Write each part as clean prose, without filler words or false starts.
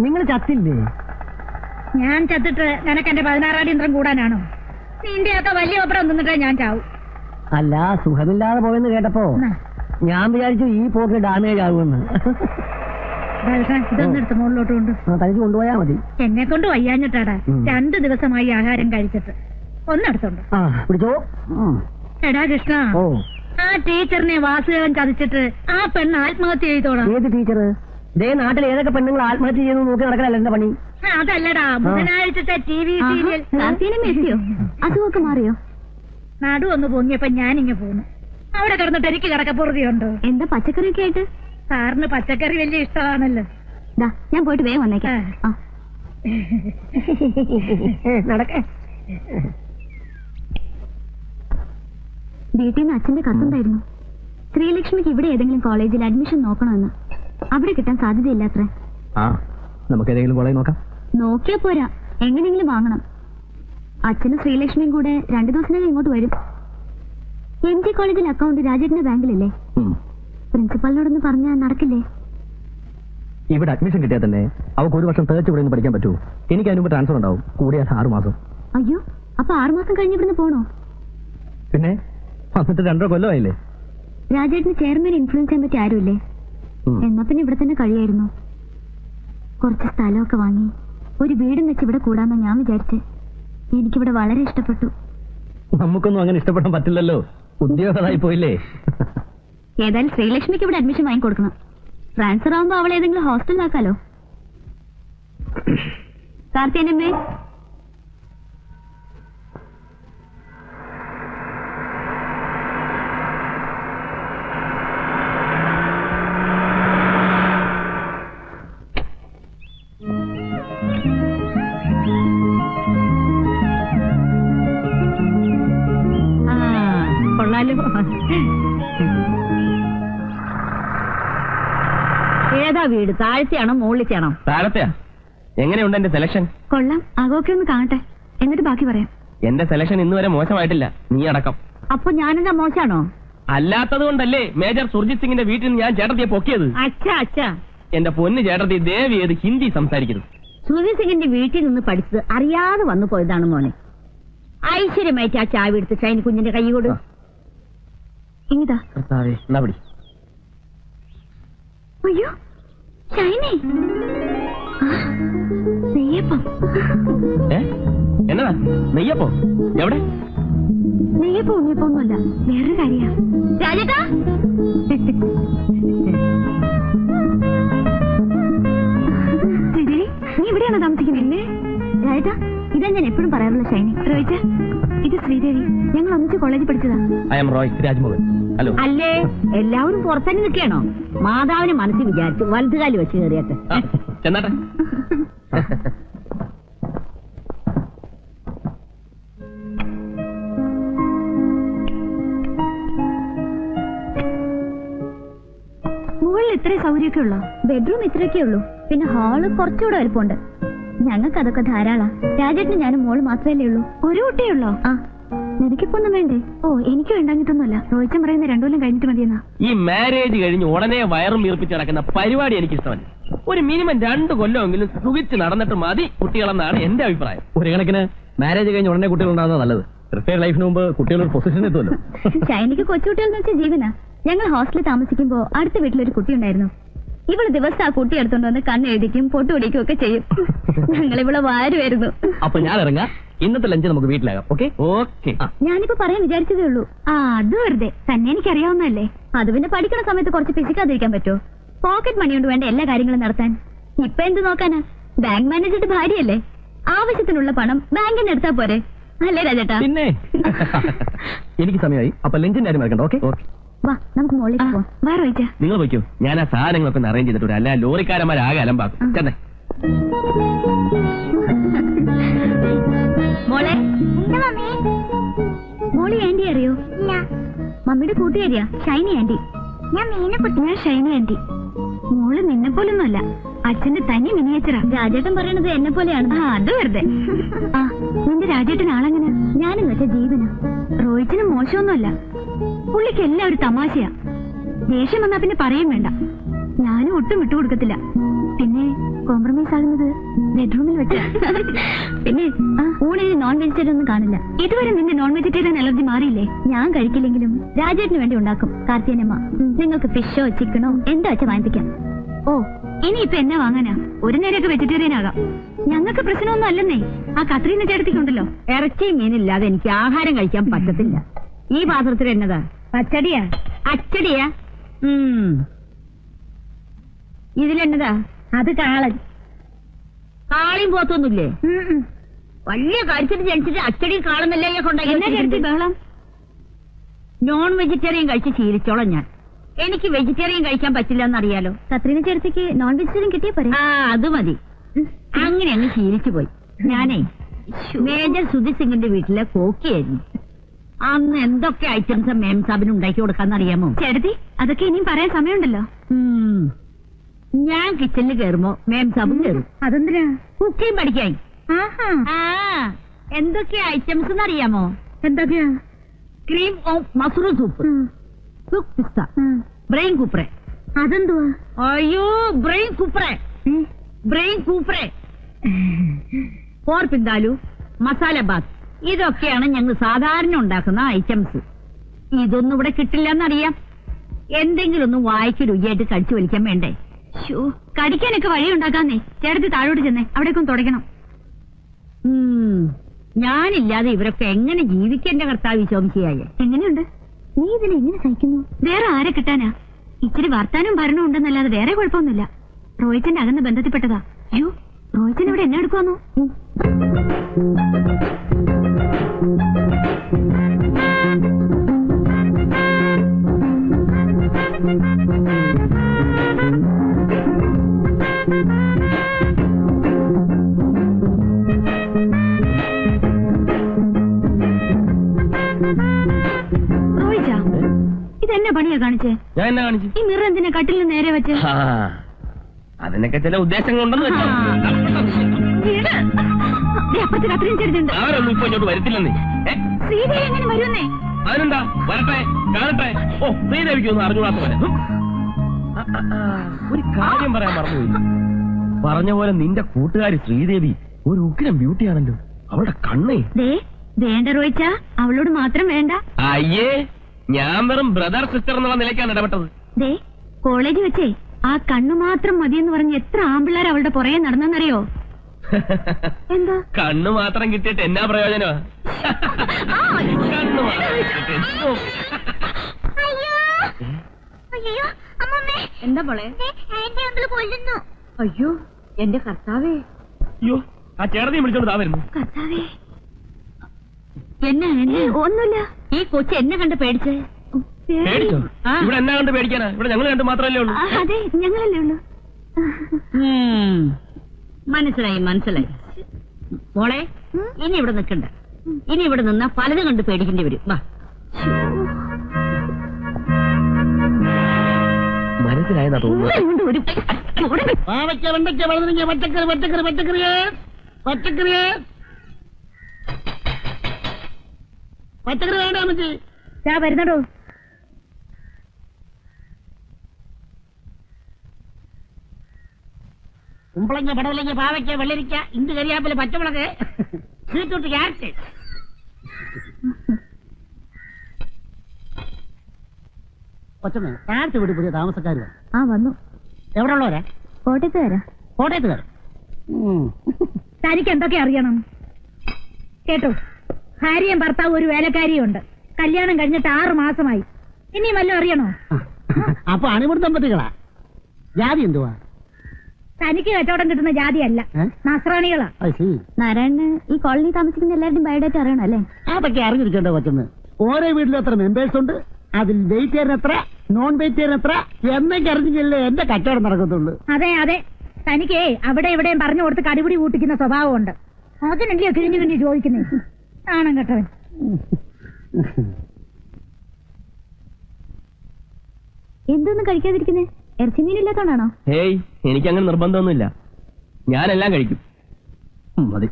നിങ്ങൾ ചത്തില്ലേ? ഞാൻ ചത്തിട്ട് നിനക്ക് എന്റെ 16 യന്ത്രം കൂടാനാണോ? നിന്റെയൊക്കെ വലിയ ഒപ്പരം നിന്നിട്ടേ ഞാൻ ചാവും. അല്ല, സുഖമില്ലാതെ പോയെന്ന് കേട്ടപ്പോ ഞാൻ വിചാരിച്ചു ഈ പോക്ക് ഡാമേജ് ആകുമെന്ന്. ഇതൊന്നും എടുത്ത് മുകളിലോട്ട് കൊണ്ട് തനിച്ച് കൊണ്ടുപോയാ മതി. എന്നെ കൊണ്ട് വയ്യാഞ്ഞിട്ടാടാ 2 ദിവസമായി ആഹാരം കഴിച്ചിട്ട്. ഒന്നെടുത്തോണ്ട് പിടിച്ചോ. എടാ കൃഷ്ണ, ആ ടീച്ചറിനെ വാസുദേവൻ ചതിച്ചിട്ട് ആ പെണ്ണ് ആത്മഹത്യ ചെയ്തോളാം. ഏത് ടീച്ചർ? ഇതേ നാട്ടിൽ ഏതൊക്കെ പെണ്ണുങ്ങൾ ആത്മഹത്യ ചെയ്യുന്നു നോക്കി നടക്കലല്ല എന്റെ പണി. അതല്ലടാ, ബുധനാഴ്ചത്തെ TV സീരിയൽ. അസുഖമൊക്കെ മാറിയോ? നടു ഒന്ന് പൊങ്ങിയപ്പോ ഞാനിങ്ങ പോന്നു. അവിടെ കിടന്നിട്ട് എനിക്ക് കിടക്കപ്പുറതിയുണ്ടോ? എന്താ പച്ചക്കറിയൊക്കെ ആയിട്ട്? സാറിന് പച്ചക്കറി വലിയ ഇഷ്ടമാണല്ലോ. ഞാൻ പോയിട്ട് വേഗം വന്നേക്കാം. നടക്കേ. വീട്ടിൽ നിന്ന് അച്ഛന്റെ കത്തുണ്ടായിരുന്നു. ശ്രീലക്ഷ്മിക്ക് ഇവിടെ ഏതെങ്കിലും കോളേജിൽ അഡ്മിഷൻ നോക്കണമെന്ന്. അവിടെ കിട്ടാൻ സാധ്യതയില്ലാത്രേ. നമുക്ക് ഏതെങ്കിലും കോളേജ് നോക്കാം. നോക്കിയാ പോരാ, എങ്ങനെയെങ്കിലും വാങ്ങണം. അച്ഛനും ശ്രീലക്ഷ്മിയും കൂടെ 2 ദിവസത്തിനകം ഇങ്ങോട്ട് വരും. MG കോളേജിൽ അക്കൗണ്ട് രാജേട്ടന്റെ ബാങ്കിലല്ലേ? പ്രിൻസിപ്പാളിനോടൊന്ന് പറഞ്ഞാൽ നടക്കില്ലേ? ഇവിടെ അഡ്മിഷൻ കിട്ടിയാൽ തന്നെ അവർക്ക് 1 വർഷം തേച്ച് ഇവിടെ നിന്ന് പഠിക്കാൻ പറ്റൂ. എനിക്ക് അതിന് മുമ്പ് ട്രാൻസ്ഫർ ഉണ്ടാവും, കൂടിയാൽ 6 മാസം. അയ്യോ, അപ്പൊ 6 മാസം കഴിഞ്ഞ് ഇവിടുന്ന് പോണോ? പിന്നെ വന്നിട്ട് 2 കൊല്ലമായില്ലേ. രാജേട്ടന് ചെയർമാൻ ഇൻഫ്ലുവൻസ് ചെയ്യാൻ പറ്റിയ ആരുമില്ലേ? എന്നാ പിന്നെ ഇവിടെ തന്നെ കഴിയായിരുന്നു. കുറച്ച് സ്ഥലമൊക്കെ വാങ്ങി ഒരു വീടും വെച്ച് ഇവിടെ കൂടാന്നാ ഞാൻ വിചാരിച്ചേ. എനിക്കിവിടെ വളരെ ഇഷ്ടപ്പെട്ടു. നമുക്കൊന്നും അങ്ങനെ ഇഷ്ടപ്പെടാൻ പറ്റില്ലല്ലോ, ഉദ്യോഗസ്ഥനായി പോയില്ലേ. ഏതായാലും ശ്രീലക്ഷ്മിക്ക് ഇവിടെ അഡ്മിഷൻ വാങ്ങിക്കൊടുക്കണം. ട്രാൻസ്ഫർ ആവുമ്പോ അവളെ ഏതെങ്കിലും ഹോസ്റ്റലിലാക്കാലോ. കാർത്തിയനമ്മേ, ഏതാ വീട്? താഴത്തെയാണോ മുകളിലത്തെയാണോ? താഴത്തെയാ. എങ്ങനെയുണ്ട് എന്റെ സെലക്ഷൻ? കൊള്ളാം. ആകോക്കെ ഒന്ന് കാണട്ടെ, എന്നിട്ട് ബാക്കി പറയാം. എന്റെ സെലക്ഷൻ ഇന്നുവരെ മോശമായിട്ടില്ല, നീ അടക്കം. അപ്പൊ ഞാനെന്താ മോശമാണോ? അല്ലാത്തത് കൊണ്ടല്ലേ മേജർ സുർജിത് സിംഗിന്റെ വീട്ടിൽ നിന്ന് ഞാൻ ചേട്ടത്തിയെ പൊക്കിയത്. അച്ഛാ എന്റെ പൊന്ന് ചേട്ടത്തി, ദേവി ഏത് ഹിന്ദി സംസാരിക്കരുത്. സുർജിത് സിംഗിന്റെ വീട്ടിൽ നിന്ന് പഠിച്ചത് അറിയാതെ വന്നു പോയതാണ് മോനെ. ഐശ്വര്യമായിട്ട് ആ ചാവി എടുത്ത് ഷൈനി കുഞ്ഞിന്റെ കൈ കൊടു. ഇങ്ങിതാ. അയ്യോ ഷൈനി, നെയ്യപ്പം. എന്നതാ നെയ്യപ്പോ? എവിടെ? നെയ്യപ്പം ഉണ്ണിയപ്പൊന്നുമല്ല, വേറൊരു കാര്യ. രാജേട്ടാ, നീ ഇവിടെയാണോ താമസിക്കുന്നത്? രാജേട്ടാ, ഇതാ ഞാൻ എപ്പോഴും പറയാറുള്ള ഷൈനി. റോയിച്ച, ഇത് ശ്രീദേവി. ഞങ്ങൾ ഒന്നിച്ച് കോളേജിൽ പഠിച്ചതാ. I am Roy Rajmohan. Hello. അല്ലേ, എല്ലാവരും പുറത്തന്നെ നിൽക്കണോ? മാതാവിനെ മനസ്സിൽ വിചാരിച്ചു വലതുകാലി വെച്ച് കയറിയട്ടെ. ചെന്നാട്ടെ. മുകളിൽ ഇത്രയും സൗകര്യമൊക്കെ ഉള്ളോ? ബെഡ്റൂം ഇത്രയൊക്കെ ഉള്ളൂ. പിന്നെ ഹാള് കുറച്ചുകൂടെ വലുപ്പമുണ്ട്. ഞങ്ങൾക്ക് അതൊക്കെ ധാരാളാ. രാജേട്ടന് ഞാനും മോള് മാത്രമല്ലേ ഉള്ളൂ. ഒരു കുട്ടിയേ ഉള്ളോ? ആ, നിനക്കിപ്പൊന്നും വേണ്ടേ? ഓ, എനിക്ക് വേണ്ടാഞ്ഞിട്ടൊന്നുമല്ല. റോയിച്ചൻ പറയുന്ന 2 കൊല്ലം കഴിഞ്ഞിട്ട് മതിയെന്നാ. ഈ മാരേജ് കഴിഞ്ഞ് ഉടനെ വയറും വീർപ്പിച്ച് നടക്കുന്ന പരിപാടി എനിക്ക് ഇഷ്ടമല്ല. ഒരു മിനിമം 2 കൊല്ലമെങ്കിലും സുഖിച്ച് നടന്നിട്ട് മതി കുട്ടികളെന്നാണ് എന്റെ അഭിപ്രായം. ഒരു കണക്കിന് മാരേജ് കഴിഞ്ഞ് ഉടനെ കുട്ടികൾ ഉണ്ടാകുന്നത് നല്ലത്. റിട്ടയർ ലൈഫിന് മുമ്പ് കുട്ടികളൊരു പൊസിഷൻ എത്തുമല്ലോ. ഷൈനിക്ക് കൊച്ചുകുട്ടികളെന്ന് വെച്ചാൽ ജീവനാ. ഞങ്ങൾ ഹോസ്റ്റലിൽ താമസിക്കുമ്പോ അടുത്ത വീട്ടിലൊരു കുട്ടി ഉണ്ടായിരുന്നു. ഇവള് ദിവസം ആ കുട്ടി എടുത്തോണ്ട് വന്ന് കണ്ണെഴുതിക്കും പൊട്ടുപിടിക്കും ഒക്കെ ചെയ്യും. ഞങ്ങൾ ഇവിടെ വാരുമായിരുന്നു. അപ്പൊ ഞാൻ ഇറങ്ങാം. ഇന്നത്തെ ലഞ്ച് നമുക്ക് വീട്ടിലാകാം. Okay okay. ഞാനിപ്പോ പറയാൻ വിചാരിച്ചതേ ഉള്ളൂ. അത് വെറുതെ തന്നെ എനിക്കറിയാവുന്നതല്ലേ. അത് പിന്നെ പഠിക്കുന്ന സമയത്ത് കുറച്ച് പിശിക്കാതിരിക്കാൻ പറ്റുമോ? പോക്കറ്റ് മണി കൊണ്ട് വേണ്ട എല്ലാ കാര്യങ്ങളും നടത്താൻ. ഇപ്പൊ എന്ത് നോക്കാനാ? ബാങ്ക് മാനേജറുടെ ഭാര്യയല്ലേ. ആവശ്യത്തിനുള്ള പണം ബാങ്കിന് എടുത്താ പോരെ, അല്ലേ രാജേട്ടാ? പിന്നെ എനിക്ക് സമയമായി. അപ്പൊ ലഞ്ചിന്റെ കാര്യം മറക്കണ്ട. ഓക്കെ ഓക്കെ, വാ നമുക്ക് മോളിലേക്ക് പോവാം. വാ റോയിച്ച. നിങ്ങൾ പോയിക്കോ, ഞാൻ ആ സാധനങ്ങളൊക്കെ ഒന്ന് അറേഞ്ച് ചെയ്തിട്ടുണ്ട്. അല്ല ലോറിക്കാരന്മാരാകെ അലമ്പാക്കും. ചെന്നേ. മോളെ, മോളി ആന്റി അറിയോ? മമ്മിയുടെ കൂട്ടുകാരിയാ ഷൈനി ആന്റി. ഞാൻ ഷൈനി ആന്റി. മോള് നിന്നെ പോലൊന്നുമല്ല, അച്ഛന്റെ തനി മിനിയേച്ചറാ. രാജേട്ടൻ പറയണത് എന്നെ പോലെയാണ്. അത് വെറുതെ. ആ, നിന്റെ രാജേട്ടൻ ആളെങ്ങനെ? ഞാനും വെച്ച ജീവന. റോയിച്ചിന് മോശമൊന്നുമല്ല, പുള്ളിക്ക് എല്ലാം ഒരു തമാശയാ. ദേഷ്യം വന്നാ പിന്നെ പറയും വേണ്ട. ഞാനും ഒട്ടും വിട്ടുകൊടുക്കത്തില്ല. പിന്നെ കോംപ്രമൈസ് ആകുന്നത് ബെഡ്റൂമിൽ വെച്ച്. പിന്നെ ഊണിന് നോൺ വെജിറ്റേറിയൻ ഒന്നും കാണില്ല. ഇതുവരെ നിന്റെ നോൺ വെജിറ്റേറിയൻ അലർജി മാറിയില്ലേ? ഞാൻ കഴിക്കില്ലെങ്കിലും രാജേട്ടിന് വേണ്ടി ഉണ്ടാക്കും കാർത്തിയനമ്മ. നിങ്ങൾക്ക് ഫിഷോ ചിക്കനോ എന്താ വെച്ചാൽ വാങ്ങിപ്പിക്കാം. ഓ, ഇനിയിപ്പൊ എന്നാ വാങ്ങാനാ? ഒരു നേരമൊക്കെ വെജിറ്റേറിയൻ ആകാം. ഞങ്ങൾക്ക് പ്രശ്നമൊന്നും അല്ലെന്നേ. ആ കത്രീന ചേട്ടത്തിക്കുണ്ടല്ലോ. ഇറച്ചിയും മീനില്ലാതെ എനിക്ക് ആഹാരം കഴിക്കാൻ പറ്റത്തില്ല. ഈ പാത്രത്തിൽ എന്നതാ? പച്ചടിയാ? അച്ചടിയാ? ഇതിലെന്നതാ? അത് കാളൻ. കാളിയും പോത്തൊന്നുമില്ലേ? വലിയ കാര്യത്തിന് ജനിച്ചിട്ട് അച്ചടി കാളുന്നല്ലേ കൊണ്ടാക്കി ബഹളം. നോൺ വെജിറ്റേറിയൻ കഴിച്ച് ശീലിച്ചോളാം ഞാൻ. എനിക്ക് വെജിറ്റേറിയൻ കഴിക്കാൻ പറ്റില്ല എന്നറിയാലോ. കത്രീന ചേട്ടത്തിക്ക് നോൺ വെജിറ്റേറിയൻ കിട്ടിയ പോരെ? ആ, അത് മതി. അങ്ങനെ അങ്ങ് ശീലിച്ചു പോയി. ഞാനേ മേജർ സുധി സിംഗിന്റെ വീട്ടിലെ കോക്കിയായിരുന്നു. അന്ന് എന്തൊക്കെ ഐറ്റംസ് മേം സാബിന് ഉണ്ടാക്കി കൊടുക്കാന്നറിയാമോ? ചേട്ടത്തി, അതൊക്കെ ഇനിയും പറയാൻ സമയമുണ്ടല്ലോ. ഞാൻ കിച്ചണിൽ കയറുമ്പോ മേം സാബും കയറും. അതെന്തിനാ? കുക്കിംഗ് പഠിക്കാൻ. ആ, എന്തൊക്കെ ഐറ്റംസ് എന്നറിയാമോ? എന്തൊക്കെയാ? ക്രീം ഓഫ് മഷ്റൂം സൂപ്പ്, സുക്ക് പിസ്ത, ബ്രെയിൻ കൂപ്രെ. അതെന്തുവാ? അയ്യോ, ബ്രെയിൻ കൂപ്രെ, ബ്രെയിൻ കൂപ്രെ, പോർ പിന്താലു, മസാല ബാത്ത്. ഇതൊക്കെയാണ് ഞങ്ങൾ സാധാരണ ഉണ്ടാക്കുന്ന ഐറ്റംസ്. ഇതൊന്നും ഇവിടെ കിട്ടില്ല എന്നറിയാം. എന്തെങ്കിലും ഒന്ന് വായിക്ക് രുചിയായിട്ട് കടിച്ചു വലിക്കാൻ വേണ്ടേ? കടിക്കാനൊക്കെ വഴി ഉണ്ടാക്കാന്നേ. ചേട്ടത്തി താഴോട്ട് ചെന്നേ, അവിടേക്കൊന്ന് തുടയ്ക്കണം. ഞാനില്ലാതെ ഇവരൊക്കെ എങ്ങനെ ജീവിക്കേണ്ട കർത്താവ് ശോഭിച്ചയായ? എങ്ങനെയുണ്ട്? നീ ഇതിനെ എങ്ങനെ സഹിക്കുന്നു? വേറെ ആരെ കിട്ടാനാ? ഇച്ചിരി വർത്താനും ഭരണവും ഉണ്ടെന്നല്ലാതെ വേറെ കുഴപ്പമൊന്നുമില്ല. റോയിച്ചന്റെ അകന്ന ബന്ധത്തിൽപ്പെട്ടതാ. അയ്യോ, റോയിച്ചൻ ഇവിടെ എന്നെ എടുക്കുവാന്നോ? റോയിച്ചാ, ഇതെന്നെ പണിയാ കാണിച്ചേ? ഞാൻ എന്നാ കാണിച്ചു? ഈ മിറർ എന്തിനാ കട്ടിലിന് നേരെ വെച്ച്? അതിനൊക്കെ ചില ഉദ്ദേശങ്ങളുണ്ടെന്ന് വെച്ചോ. അപ്പുറത്ത് കത്രീൻ ചേർത്തുണ്ട്. ആരൊന്നും ഇപ്പൊ ഇങ്ങോട്ട് വരത്തില്ലെന്നേ. ശ്രീദേവി എങ്ങനെ വരുന്നേ? അതിനെന്താ, വരട്ടെ, കാണട്ടെ. ഓ, ശ്രീദേവിക്കൊന്നും അറിഞ്ഞുകൂടാത്ത പോലെ. ഒരു കാര്യം പറയാൻ മറന്നുപോയി. പറഞ്ഞ പോലെ നിന്റെ കൂട്ടുകാരി ശ്രീദേവി ഒരു ഉഗ്രം ബ്യൂട്ടിയാണല്ലോ. അവളുടെ കണ്ണേ. വേണ്ട റോയിച്ച, അവളോട് മാത്രം വേണ്ട. അയ്യേ, ഞാൻ വെറും ബ്രദർ സിസ്റ്റർ എന്നുള്ള നിലയ്ക്കാണ് ഇടപെട്ടത്. കോളേജ് വെച്ചേ ആ കണ്ണു മാത്രം മതിയെന്ന് പറഞ്ഞ് എത്ര ആമ്പിള്ളേർ അവളുടെ പുറകെ നടന്നെന്നറിയോ? എന്താ? കണ്ണു മാത്രം കിട്ടിയിട്ട് എന്നാ പ്രയോജനമാ? കണ്ണു മാത്രം കിട്ടിയിട്ട്. എന്താ പോളെ? അയ്യോ, എന്റെ കർത്താവേ. അയ്യോ, ആ ചേട്ടനെ വിളിച്ചോണ്ട് താ വരുന്നു. കർത്താവേ, എന്നാ? ഒന്നുമില്ല. ഈ കൊച്ചു എന്നെ കണ്ട് പേടിച്ചേ? പേടിച്ചോ? ഇവിടെ എന്നാ കണ്ട് പേടിക്കാനാ? ഇവിടെ ഞങ്ങൾ കണ്ട് മാത്രമല്ലേ ഉള്ളൂ. അതെ, ഞങ്ങളല്ലേ ഉള്ളൂ. മനസ്സിലായി, മനസ്സിലായി. മോളെ, ഇനി ഇവിടെ നിൽക്കണ്ട. ഇനി ഇവിടെ നിന്നാ പലതും കണ്ട് പേടിക്കേണ്ടി വരും. വാ. മനസ്സിലായെന്നാ തോന്നുന്നു. ഒരു വരുന്നടോ. കുമ്പളങ്ങ, പടവലങ്ങ, പാവയ്ക്ക, വെള്ളരിക്ക, ഇഞ്ചി, കരിയാപ്പില, പച്ചമുളക്, ബീറ്റ്റൂട്ട്, ക്യാരറ്റ്. കൊച്ചമ്മ, ക്യാരറ്റ് വീട് പുതിയ താമസക്കാർ വന്നു. എവിടെ ഉള്ളവരാ? കോട്ടയത്തുകാരാ. കോട്ടയത്തുകാർ. തനിക്ക് എന്തൊക്കെ അറിയണം? കേട്ടോ, ഭാര്യയും ഭർത്താവും ഒരു വേലക്കാരിയും ഉണ്ട്. കല്യാണം കഴിഞ്ഞിട്ട് 6 മാസമായി. ഇനിയും വല്ലതും അറിയണോ? അപ്പൊ അണിമുടി ദമ്പതികളാ? ജാതി എന്തുവാ? തനിക്ക് കച്ചവടം കിട്ടുന്ന ജാതിയല്ല, നസ്രാണികളാ. നാരായണന് ഈ കോളനി താമസിക്കുന്ന എല്ലാവരുടെയും ബയോഡേറ്റ അറിയണം അല്ലേ? അതൊക്കെ അറിഞ്ഞിരിക്കേണ്ട കൊച്ചമ്മ. ഓരോ വീട്ടിലും എത്ര മെമ്പേഴ്സ് ഉണ്ട്, അതിൽ വെജിറ്റേറിയൻ എത്ര, നോൺ വെജിറ്റേറിയൻ എത്ര എന്നൊക്കെ അറിഞ്ഞില്ലേ എന്റെ കച്ചവടം നടക്കത്തുള്ളൂ. അതെ അതെ, തനിക്ക് അവിടെ ഇവിടെയും പറഞ്ഞു കൊടുത്ത് കടിപിടി കൂട്ടിക്കുന്ന സ്വഭാവമുണ്ട്. അതിനല്ലയോ കിഴിഞ്ഞു കിഴിഞ്ഞു ചോദിക്കുന്നേ. ആണം കേട്ടവൻ. എന്തൊന്നും കഴിക്കാതിരിക്കുന്നേ? ഇറച്ചിമീനില്ലാത്തോണ്ടാണോ? ഹേയ്, എനിക്കങ്ങനെ നിർബന്ധമൊന്നുമില്ല. ഞാനെല്ലാം കഴിക്കും. മതി.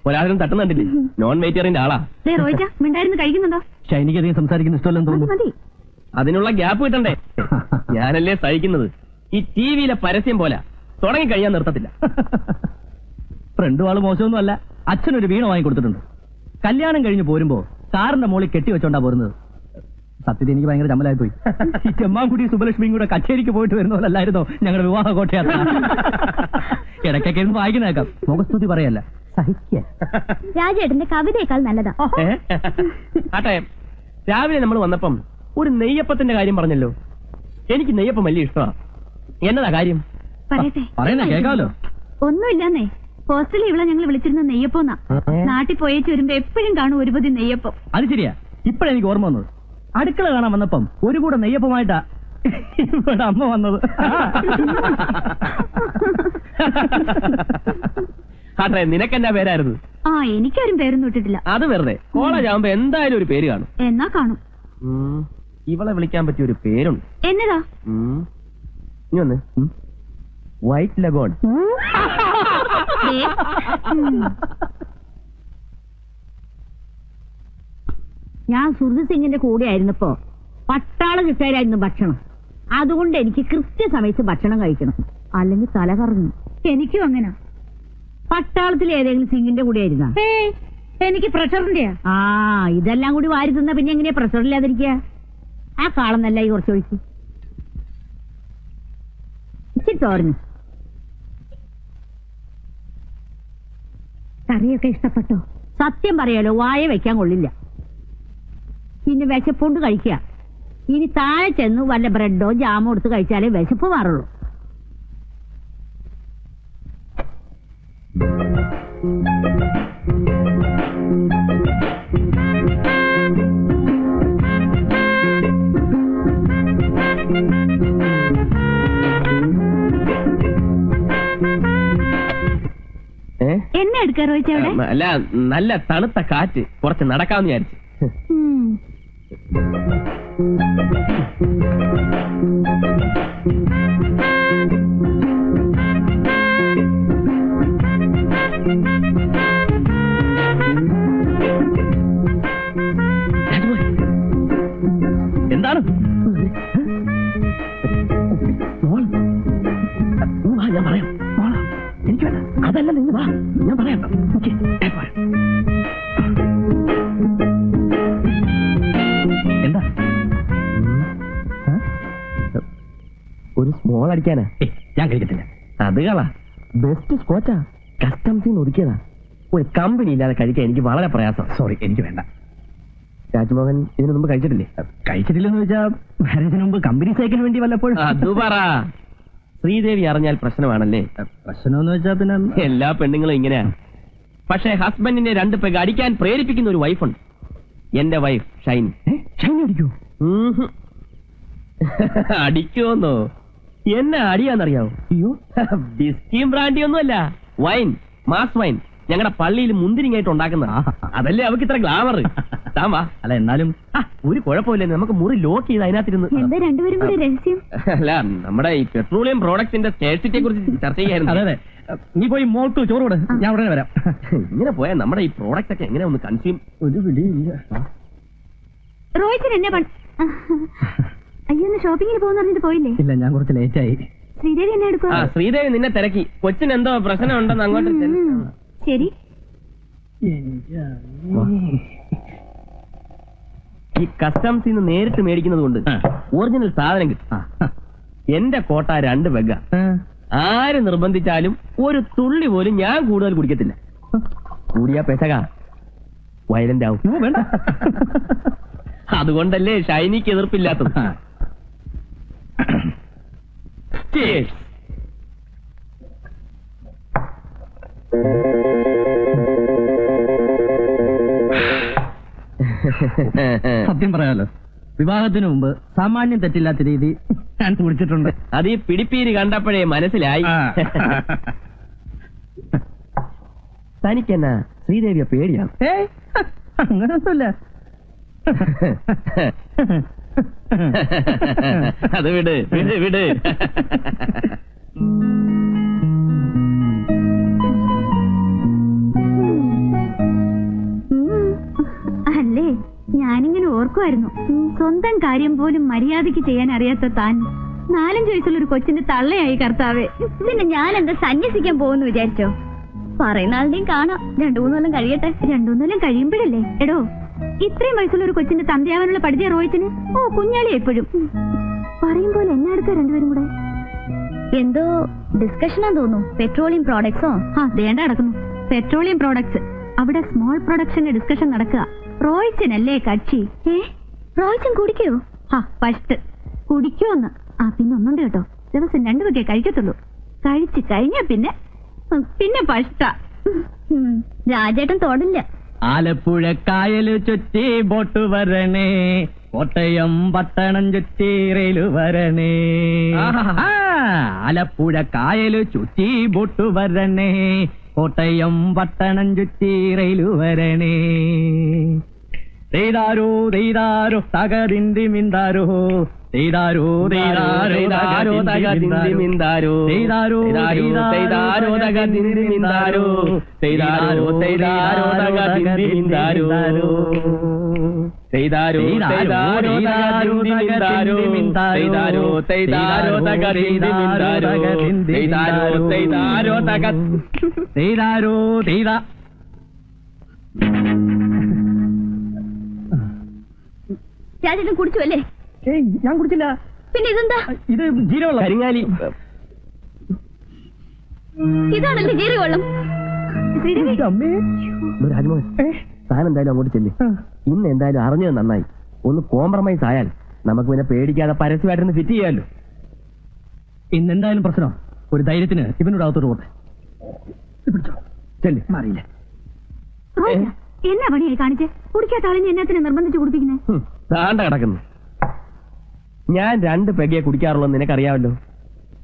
ഒരാളും തട്ടുന്നുണ്ടില്ലേ? നോൺ വെജിറ്റേറിയന്റെ ആളാ. റോയിച്ച മിണ്ടായിരുന്നു കഴിക്കുന്നുണ്ടോ? പക്ഷെ എനിക്കധികം സംസാരിക്കുന്ന ഇഷ്ടമല്ലെന്ന് തോന്നുന്നു. മതി. അതിനുള്ള ഗ്യാപ്പ് കിട്ടണ്ടേ? ഞാനല്ലേ സഹിക്കുന്നത്. ഈ ടിവിയിലെ പരസ്യം പോലെ തുടങ്ങി കഴിയാൻ നിർത്തത്തില്ല. ഫ്രണ്ടും ആള് മോശമൊന്നും അല്ല. അച്ഛനൊരു വീണ വാങ്ങി കൊടുത്തിട്ടുണ്ട്. കല്യാണം കഴിഞ്ഞ് പോരുമ്പോ കാറിന്റെ മുകളിൽ കെട്ടി വെച്ചോണ്ടാ പോരുന്നത്. സത്യത്തിൽ എനിക്ക് ഭയങ്കര ചമ്മലായി പോയി. ഈ ചെമ്മാൻകുടി സുബലക്ഷ്മിയും കൂടെ കച്ചേരിക്ക് പോയിട്ട് വരുന്ന പോലല്ലായിരുന്നോ ഞങ്ങളുടെ വിവാഹ കോട്ടയാത്ര. ഇടയ്ക്കൊക്കെ ഇരുന്ന് വായിക്കുന്നേക്കാം, മുഖസ്തുതി പറയല്ല, സഹിക്കുക. രാജേട്ടന്റെ കവിതയേക്കാൾ നല്ലതാ. ആട്ടെ, രാവിലെ നമ്മൾ വന്നപ്പം ഒരു നെയ്യപ്പത്തിന്റെ കാര്യം പറഞ്ഞല്ലോ. എനിക്ക് നെയ്യപ്പം വലിയ ഇഷ്ടമാണ്. എന്നതാ കാര്യം? പറയട്ടെ. പറയുന്ന കേൾക്കാമല്ലോ. ഒന്നുമില്ലാന്നേ, ഹോസ്റ്റലിൽ ഇവിടെ ഞങ്ങൾ വിളിച്ചിരുന്ന നെയ്യപ്പോന്നാ. നാട്ടിൽ പോയേച്ച് വരുമ്പോ എപ്പോഴും കാണും ഒരുപതി നെയ്യപ്പം. അത് ശരിയാ. ഇപ്പഴെനിക്ക് ഓർമ്മ വന്നത്, അടുക്കള കാണാൻ വന്നപ്പം ഒരു കൂടെ നെയ്യപ്പമായിട്ടാ ഇവിടെ അമ്മ വന്നത്. ആട്ടെ, നിനക്കെന്നാ പേരായിരുന്നു? ആ, എനിക്കാരും പേരൊന്നും ഇട്ടിട്ടില്ല. അത് വെറുതെ. കോളേജ് ആവുമ്പോ എന്തായാലും ഒരു പേര് കാണും. എന്നാ കാണും. ഇവളെ വിളിക്കാൻ പറ്റിയ ഒരു പേരുണ്ട്. എന്നതാ? ഇനി വന്ന് വൈറ്റ് ലഗോൺ. ഞാൻ സുഹൃത് സിംഗിന്റെ കൂടെ ആയിരുന്നപ്പോ പട്ടാള കിട്ടായിരുന്നു ഭക്ഷണം. അതുകൊണ്ട് എനിക്ക് കൃത്യസമയത്ത് ഭക്ഷണം കഴിക്കണം, അല്ലെങ്കിൽ തല കറങ്ങും. എനിക്കും അങ്ങനെ. പട്ടാളത്തിൽ ഏതെങ്കിലും സിംഗിന്റെ കൂടെ ആയിരുന്ന? എനിക്ക് പ്രഷറിന്റെയാ. ആ, ഇതെല്ലാം കൂടി വാരി തിന്ന പിന്നെ എങ്ങനെയാ പ്രഷർ ഇല്ലാതിരിക്കുക? ആ കാളന്നല്ല ഈ കുറച്ചൊഴിച്ച് ഇച്ചിരി തോരഞ്ഞു. കറിയൊക്കെ ഇഷ്ടപ്പെട്ടോ? സത്യം പറയാലോ, വായ വെക്കാൻ കൊള്ളില്ല. പിന്നെ വിശപ്പുണ്ട് കഴിക്കുക. ഇനി താഴെ ചെന്ന് വല്ല ബ്രെഡോ ജാമോ എടുത്ത് കഴിച്ചാലേ വിശപ്പ് മാറുള്ളൂ. എന്നെ എടുക്കാ റോയിച്ചവിടെ? അല്ല, നല്ല തണുത്ത കാറ്റ്, കുറച്ച് നടക്കാമെന്ന് വിചാരിച്ചു. എന്താണ്? ഞാൻ പറയാം. എനിക്ക് വേണ്ട, അതല്ല, നിങ്ങൾ വാ, ഞാൻ പറയാം. എന്താ? ഒരു സ്മോൾ അടിക്കാനാ. ഞാൻ കഴിക്കത്തില്ല. അത് കളാ, ബെസ്റ്റ് സ്കോച്ചാ, കസ്റ്റംസിന്ന് ഒതുക്കിയതാ. ഒരു കമ്പനി ഇല്ലാതെ കഴിക്കാൻ എനിക്ക് വളരെ പ്രയാസം. സോറി, എനിക്ക് വേണ്ട. രാജ്മോഹൻ ഇതിനു മുമ്പ് കഴിച്ചിട്ടില്ലേ? കഴിച്ചിട്ടില്ലെന്ന് വെച്ചാ മാരേജിന് മുമ്പ് കമ്പനി സൈക്കിന് വേണ്ടി വല്ലപ്പോഴും. അത് പറ. ശ്രീദേവി അറിഞ്ഞാൽ പ്രശ്നമാണല്ലേ? പ്രശ്നമെന്ന് വെച്ചാ പിന്നെ എല്ലാ പെണ്ണുങ്ങളും ഇങ്ങനെയാ. പക്ഷേ ഹസ്ബൻഡിനെ 2 പെഗ് അടിക്കാൻ പ്രേരിപ്പിക്കുന്ന ഒരു വൈഫുണ്ട്. എന്റെ വൈഫ് ഷൈൻ. ഷൈൻ അടിക്കൂ? അടിക്കുമെന്നോ? എന്നെ അടിയാന്നറിയാവോ? അയ്യോ, ബിസ്കിയും ബ്രാൻഡിയൊന്നുമല്ല, വൈൻ, മാസ് വൈൻ. ഞങ്ങളുടെ പള്ളിയിൽ മുന്തിരിങ്ങായിട്ട് ഉണ്ടാക്കുന്ന. അതല്ലേ അവർക്ക് ഇത്ര ഗ്ലാമർ. താമാ. അല്ല എന്നാലും ഒരു കുഴപ്പമില്ല, നമുക്ക് മുറി ലോക്ക് ചെയ്ത് അതിനകത്തിരുന്ന്. എന്താ രണ്ടുപേരും കൂടി രഹസ്യം? അല്ല, നമ്മുടെ ഈ പെട്രോളിയം പ്രോഡക്ട്സിന്റെ സ്കേഴ്സിറ്റിയെ കുറിച്ച് ചർച്ച ചെയ്യായിരുന്നു. അതെ അതെ, നീ പോയി മോൾക്ക് ചോറ് കൊടു, ഞാൻ ഉടനെ വരാം. ഇങ്ങനെ പോയാൽ നമ്മുടെ ഈ പ്രോഡക്റ്റ് ഒക്കെ എങ്ങനെ ഒന്ന് കൺസ്യൂം? ഒരു പിടിയില്ല. റോയിച്ചൻ എന്നെ അയ്യോ, ഷോപ്പിങ്ങിന് പോകുന്ന പറഞ്ഞിട്ട് പോയില്ലേ? ഇല്ല, ഞാൻ കുറച്ച് ലേറ്റ് ആയി. ശ്രീദേവി എന്നെ എടുക്കുക? ആ, ശ്രീദേവി നിന്നെ തിരക്കി. കൊച്ചിന് എന്തോ പ്രശ്നം ഉണ്ടെന്ന് അങ്ങോട്ട് ശരി. ഈ കസ്റ്റംസിൽ നിന്ന് നേരിട്ട് മേടിക്കുന്നത് കൊണ്ട് ഒറിജിനൽ സാധനം കിട്ടും. എന്റെ കോട്ട 2 പെഗ്ഗ. ആര് നിർബന്ധിച്ചാലും ഒരു തുള്ളി പോലും ഞാൻ കൂടുതൽ കുടിക്കത്തില്ല. കൂടിയാ പെസക വയലന്റ് ആവും. വേണ്ട. അതുകൊണ്ടല്ലേ ഷൈനിക്ക് എതിർപ്പില്ലാത്തത്. Cheers. സത്യം പറയാലോ, വിവാഹത്തിന് മുമ്പ് സാമാന്യം തെറ്റില്ലാത്ത രീതി ഞാൻ കുടിച്ചിട്ടുണ്ട്. അത് ഈ പിടിപ്പീര് കണ്ടപ്പോഴേ മനസ്സിലായി. തനിക്കെന്നാ ശ്രീദേവിയെ പേടിയാണ്? അങ്ങനൊന്നുമില്ല. അത് വിട് വിട് വിട്. അല്ലേ, ഞാനിങ്ങനെ ഓർക്കുമായിരുന്നു, സ്വന്തം കാര്യം പോലും മര്യാദയ്ക്ക് ചെയ്യാൻ അറിയാത്ത താൻ 4-5 വയസ്സുള്ള ഒരു കൊച്ചിന്റെ തള്ളയായി കർത്താവേ. പിന്നെ ഞാൻ എന്താ സന്യസിക്കാൻ പോകുന്നു വിചാരിച്ചോ? പറയുന്ന ആളുടെയും കാണാം. 2-3 കൊല്ലം കഴിയട്ടെ. 2-3 കൊല്ലം കഴിയുമ്പോഴല്ലേ? എടോ, ഇത്രയും വയസ്സുള്ള ഒരു കൊച്ചിന്റെ തന്തയാവാനുള്ള പഠിച്ച റോഹിത്തിന് കുഞ്ഞാളി എപ്പോഴും പറയും പോലെ എന്നെ അടുക്ക രണ്ടുപേരും കൂടെ എന്തോ ഡിസ്കഷനാന്ന് തോന്നുന്നു. പെട്രോളിയം പ്രോഡക്ട്സോ? ദേണ്ട നടക്കുന്നു. Petroleum products. അവിടെ സ്മോൾ പ്രൊഡക്ഷന്റെ ഡിസ്കഷൻ നടക്കുക. റോഹിച്ചനല്ലേ കക്ഷി. റോഹിച്ചൻ കുടിക്കോ? ഫസ്റ്റ് കുടിക്കുമെന്ന്. പിന്നെ ഒന്നുണ്ട് കേട്ടോ, ദിവസം 2 വകയെ കഴിക്കത്തുള്ളൂ. കഴിച്ചു കഴിഞ്ഞാ പിന്നെ ഫസ്റ്റാ. രാജേട്ടൻ തൊടില്ല. ആലപ്പുഴ കായല് ചുറ്റി ബോട്ട് വരണേ, കോട്ടയം പട്ടണം ചുറ്റി റെയില് വരണേ. ആലപ്പുഴ കായല് ചുറ്റി ബോട്ട് വരണേ, കോട്ടയം പട്ടണം ചുറ്റി റെയില് വരണേ. തെയ്താരോ തെയ്താരോ തകതിന്തി മിന്താരോ, തെയ്താരോ തെയ്താരോ തകതിന്തി മിന്താരോ, തെയ്താരോ തെയ്താരോ തകതിന്തി മിന്താരോ, തെയ്താരോ തെയ്താരോ തകതിന്തി മിന്താരോ, തെയ്താരോ തെയ്താരോ തകതിന്തി മിന്താരോ, തെയ്താരോ തെയ്താരോ തകതിന്തി മിന്താരോ, തെയ്താരോ തെയ്താരോ തക തെയ്താരോ തെയ്താ. രാജേട്ടൻ കുടിച്ചു അല്ലേ? ഞാൻ കുടിച്ചില്ല. പിന്നെ ഇതെന്താ? ഇത് ജീരവെള്ളം. കരിങ്ങാലി. ഇതാണല്ലേ ജീരകവെള്ളം? രാജ്മോഹൻ, താൻ എന്തായാലും അങ്ങോട്ട് ചെല്ലി. ഇന്ന് എന്തായാലും അറിഞ്ഞത് നന്നായി. ഒന്ന് കോംപ്രമൈസ് ആയാൽ നമുക്ക് പിന്നെ പേടിക്കാതെ പരസ്യമായിട്ടൊന്ന് ഫിറ്റ് ചെയ്യാമല്ലോ. ഇന്നെന്തായാലും പ്രശ്നം. ഒരു ധൈര്യത്തിന് ഇവനോട് അകത്തോട്ട് പോട്ടെ. ചെല്ലി മാറിയില്ല. എന്നാ പണിയായി കാണിച്ചേ? കുടിക്കാത്ത ആളിനെ എന്നാത്തിനെ നിർബന്ധിച്ച് കുടിപ്പിക്കുന്നേ? താണ്ട കിടക്കുന്നു. ഞാൻ 2 പെഗയെ കുടിക്കാറുള്ളൂ, നിനക്കറിയാമല്ലോ.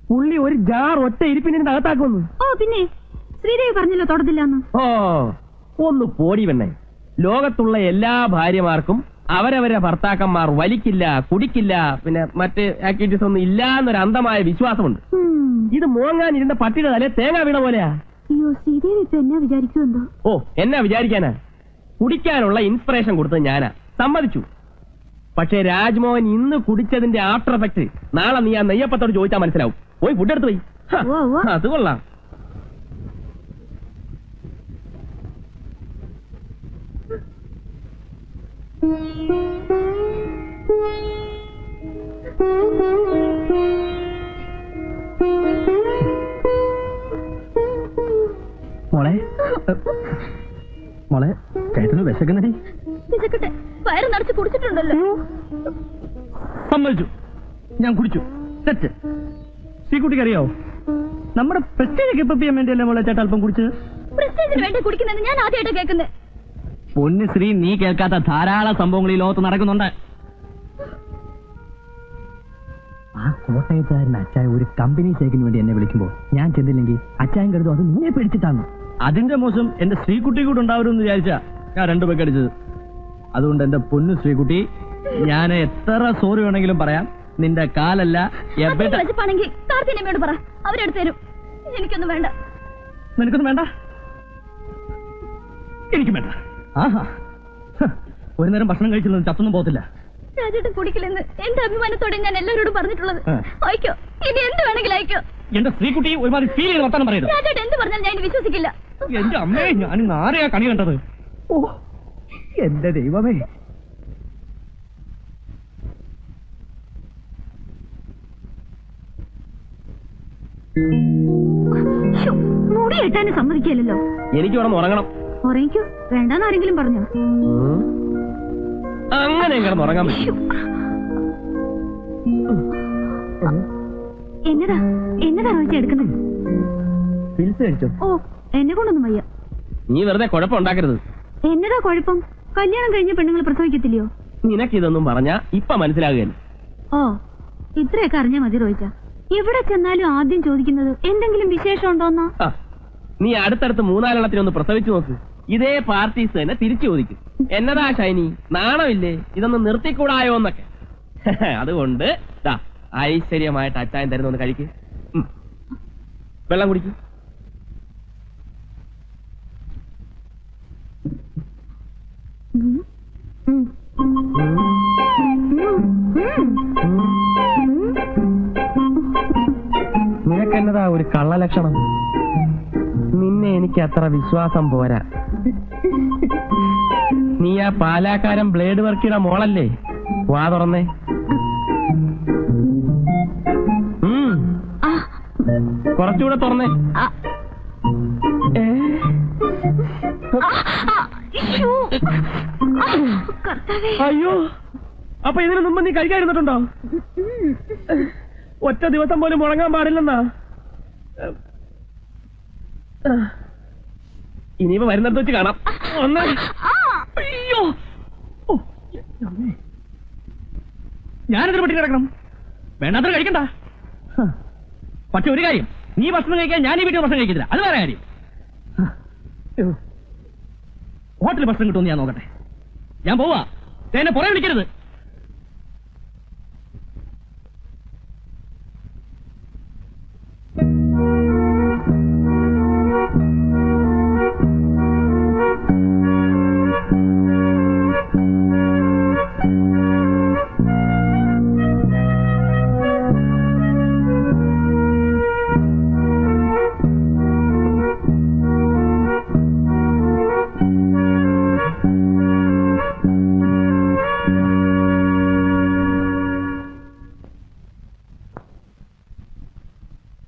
പുള്ളി ഒരു ജാർ ഒറ്റ ഇരിപ്പിന് അകത്താക്കുന്നു. പിന്നെ ശ്രീദേവി പറഞ്ഞല്ലോ തൊടത്തില്ലാന്ന്. ഒന്ന് പോടി പെണ്ണേ. ലോകത്തുള്ള എല്ലാ ഭാര്യമാർക്കും അവരവരെ ഭർത്താക്കന്മാർ വലിക്കില്ല, കുടിക്കില്ല, പിന്നെ മറ്റ് ആക്ടിവിറ്റീസ് ഒന്നും ഇല്ല എന്നൊരു അന്ധമായ വിശ്വാസമുണ്ട്. ഇത് മോങ്ങാനിരുന്ന പട്ടിയുടെ തലേ തേങ്ങ വീണ പോലെയാ. അയ്യോ, ശ്രീദേവി ഇപ്പൊ എന്നാ വിചാരിക്കുമെന്തോ? എന്നാ വിചാരിക്കാനാ? കുടിക്കാനുള്ള ഇൻസ്പിറേഷൻ കൊടുത്തത് ഞാനാ, സമ്മതിച്ചു. പക്ഷേ രാജ്മോഹൻ ഇന്ന് കുടിച്ചതിന്റെ ആഫ്റ്റർ എഫക്ട് നാളെ നീ ആ നെയ്യപ്പത്തോട് ചോദിച്ചാൽ മനസ്സിലാവും. പോയി ഫുഡ് എടുത്ത് പോയി. അത് കൊള്ളാം. മോളെ മോളെ ചേട്ടന് വിശക്കുന്നടി. വിശക്കട്ടെ, വയറ് നിറച്ച് കുടിച്ചിട്ടുണ്ടല്ലോ. സമ്മതിച്ചു, ഞാൻ കുടിച്ചു. തെറ്റ്. ശ്രീകുട്ടിക്ക് അറിയാവോ, നമ്മുടെ പ്രത്യേക കെപ്പ് ചെയ്യാൻ വേണ്ടിയല്ലേ മോളെ ചേട്ടൻ അല്പം കുടിച്ചത്? പ്രത്യേകിച്ച് വേണ്ടി കുടിക്കുന്നത് ഞാൻ ആദ്യമായിട്ട് കേൾക്കുന്നത്. പൊന്നു ശ്രീ, നീ കേൾക്കാത്ത ധാരാളം സംഭവങ്ങൾ ഈ ലോകത്ത് നടക്കുന്നുണ്ട്. ആ കോട്ടയത്തുകാരൻ അച്ചായ ഒരു കമ്പനി ഷേക്കിന് വേണ്ടി എന്നെ വിളിക്കുമ്പോ ഞാൻ ചെന്നില്ലെങ്കിൽ അച്ചായൻ കരുതും അത് നിന്നെ പേടിച്ചിട്ടാണ്. അതിന്റെ മോശം എന്റെ ശ്രീകുട്ടി കൂടെ ഉണ്ടാവരുമെന്ന് വിചാരിച്ചാ ഞാൻ 2 പെഗ് അടിച്ചത്. അതുകൊണ്ട് എന്റെ പൊന്നു ശ്രീകുട്ടി, ഞാൻ എത്ര സോറി വേണമെങ്കിലും പറയാം. നിന്റെ കാലല്ല വിശപ്പാണെങ്കിൽ കാർത്തിനമ്മയോട് പറ, അവരെടുത്ത് തരും. എനിക്കൊന്നും വേണ്ട. നിനക്കൊന്നും വേണ്ട? എനിക്കും വേണ്ട. ആഹാ, ഒരു നേരം ഭക്ഷണം കഴിച്ചിരുന്നത് ചത്തൊന്നും പോകത്തില്ല. രാജേട്ടൻ കുടിക്കില്ലെന്ന് എന്റെ അഭിമാനത്തോടെ ഞാൻ എല്ലാവരോടും പറഞ്ഞിട്ടുള്ളത്. അയക്കോ, ഇനി എന്ത് വേണമെങ്കിലും അയക്കോ. എന്റെ ശ്രീകുട്ടി ഒരുമാതിരി ഫീൽ ചെയ്ത് വർത്താനം പറയുന്നത്. രാജേട്ടൻ എന്ത് പറഞ്ഞാലും ഞാൻ വിശ്വസിക്കില്ല. എന്റെ അമ്മേ, ഞാൻ ഇന്ന് ആരെയാ കണി കണ്ടത്? ഓ എന്റെ ദൈവമേ. മുടി കെട്ടാനും സമ്മതിക്കില്ലല്ലോ. എനിക്ക് ഇവിടെ ഉറങ്ങണം. ഉറങ്ങിക്കോ, വേണ്ടാന്ന് ആരെങ്കിലും പറഞ്ഞോ? അങ്ങനെ കിടന്ന് ഉറങ്ങാൻ പറ്റും. എന്നതാ എന്നതാ റോഹിച്ച എടുക്കുന്നത്? പിൽസ് കഴിച്ചോ? എന്നെ കൊണ്ടൊന്നും വയ്യ. നീ വെറുതെ കുഴപ്പമുണ്ടാക്കരുത്. എന്നതാ കുഴപ്പം? കല്യാണം കഴിഞ്ഞ പെണ്ണുങ്ങൾ പ്രസവിക്കത്തില്ലയോ? നിനക്കിതൊന്നും പറഞ്ഞാ ഇപ്പൊ മനസ്സിലാകുകയല്ല. ഇത്രയൊക്കെ അറിഞ്ഞാ മതി റോഹിച്ച. എവിടെ ചെന്നാലും ആദ്യം ചോദിക്കുന്നത് എന്തെങ്കിലും വിശേഷം ഉണ്ടോന്നാ. നീ അടുത്തടുത്ത് 3-4 പ്രസവിച്ചു നോക്ക്. ഇതേ പാർട്ടീസ് തന്നെ തിരിച്ചു ചോദിക്കും, എന്നതാ ഷൈനി, നാണമില്ലേ, ഇതൊന്ന് നിർത്തിക്കൂടായോ എന്നൊക്കെ. അതുകൊണ്ട് ഐശ്വര്യമായിട്ട് അച്ചായൻ തരുന്ന ഒന്ന് കഴിക്ക്. വെള്ളം കുടിക്കും. എന്നതാ ഒരു കള്ളലക്ഷണം? നിന്നെ എനിക്ക് അത്ര വിശ്വാസം പോരാ. നീ ആ പാലാക്കാരൻ ബ്ലേഡ് വർക്കിയുടെ മോളല്ലേ? വാ തുറന്നേ. കുറച്ചുകൂടെ തുറന്നേ. അയ്യോ, അപ്പൊ ഇതിനു മുമ്പ് നീ കഴിക്കാതിരുന്നിട്ടുണ്ടോ? ഒറ്റ ദിവസം പോലും മുടങ്ങാൻ പാടില്ലെന്നാ. ഇനിയിപ്പോ വരുന്നിടത്ത് വെച്ച് കാണാം. ഒന്ന്. അയ്യോ, ഞാനെന്തൊരു പട്ടി കിടക്കണം? വേണ്ടാത്ര കഴിക്കണ്ട. പക്ഷെ ഒരു കാര്യം, നീ ഭക്ഷണം കഴിക്കാൻ ഞാൻ ഈ വീട്ടിൽ ഭക്ഷണം കഴിക്കത്തില്ല. അത് വേറെ കാര്യം. ഹോട്ടലിൽ ഭക്ഷണം കിട്ടുമെന്ന് ഞാൻ നോക്കട്ടെ. ഞാൻ പോവാ. എന്നെ പുറകെ വിളിക്കരുത്.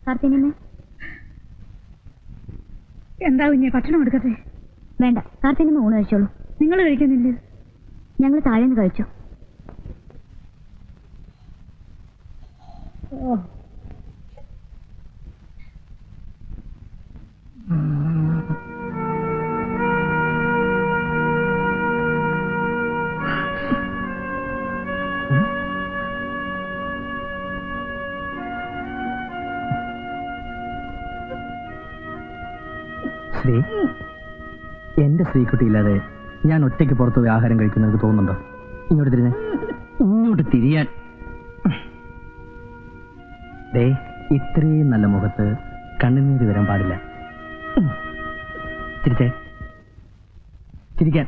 കാർത്തിനിയമ്മേ, എന്താ കുഞ്ഞെ, ഭക്ഷണം എടുക്കട്ടെ? വേണ്ട, കാർത്തിനിയമ്മ ഊണ് കഴിച്ചോളൂ. നിങ്ങൾ കഴിക്കുന്നില്ല? ഞങ്ങൾ താഴെ നിന്ന് കഴിച്ചു. ശ്രീ, എന്റെ ശ്രീകുട്ടി ഇല്ലാതെ ഞാൻ ഒറ്റയ്ക്ക് പുറത്തു പോയി ആഹാരം കഴിക്കുന്ന എനിക്ക് തോന്നുന്നുണ്ടോ? ഇങ്ങോട്ട് തിരിഞ്ഞേ. ഇങ്ങോട്ട് തിരിയാൻ. ദേ, ഇത്രയും നല്ല മുഖത്ത് കണ്ണുനീര് വരാൻ പാടില്ല. ചിരിച്ചേ. ചിരിക്കാൻ.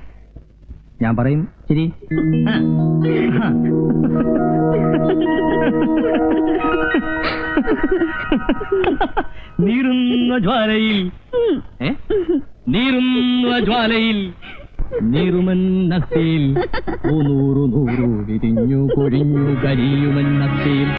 ഞാൻ പറയും ചിരി. നീറുന്ന ജ്വാലയിൽ, നീറുന്ന ജ്വാലയിൽ നീറുമെന്നത്തേൽ നൂറു നൂറു വിരിഞ്ഞു കൊഴിഞ്ഞു കരിയുമെന്നത്തേൽ.